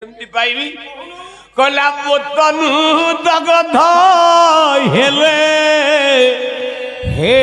पाइबी कला पोतनु दगध हेले हे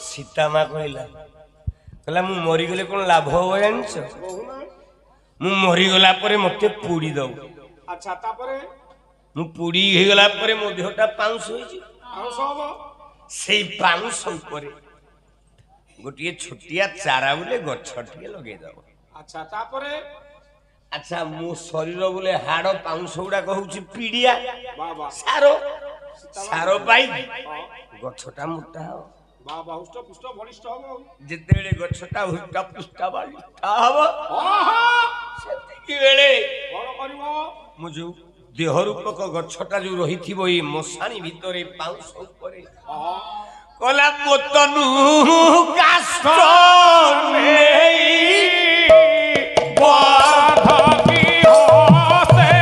सीतामा कहला मु मरीगले कौन लाभ हो जानछ मु मरीगला परे मते पुड़ी दऊ अच्छा तापरे मु पुड़ी हे गला परे मो देहटा पाउस होई पाउस हो सेई पाउस ऊपरे गोटिए छोटिया चारा बोले गछटिए लगे दऊ अच्छा तापरे अच्छा मो शरीर बोले हाड़ पाउस गुडा कहूची पीड़िया बाबा सारो सारो पाई गछटा मोटा हो बाबा हुष्ट पुष्ट बलिष्ठ हो जितेबेले गछटा हुष्ट पुष्ट बलिष्ठ हबो सेतिकी बेले कोन करबो मु जो देह रूपक गछटा जो रहिथिबो ए मसाणी भितरे पाउस ऊपरे कला पोतनु काष्ठ नेई बाधकी होसे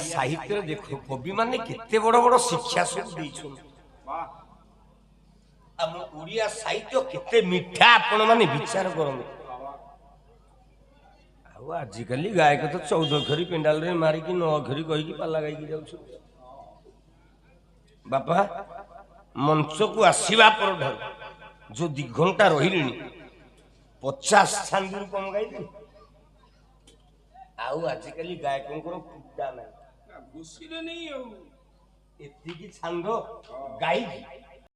साहित्य देखो कवि माने केते बड़ बड़ शिक्षा सब दैछन हम उड़िया साहित्य केते मिठा आपण माने विचार करन आ आज कली गायक तो 14 खरी पेंडाल रे मारी कि 9 खरी कहि कि पाला गाई कि जाउछ बापा मंच को आसीबा पर ढल जो दिघंटा रहिलिनी 50 छांदुर कम गाइली आउ आज कली गायकंकर फुटा नाही घुसिले नहीं एति की छंद गाई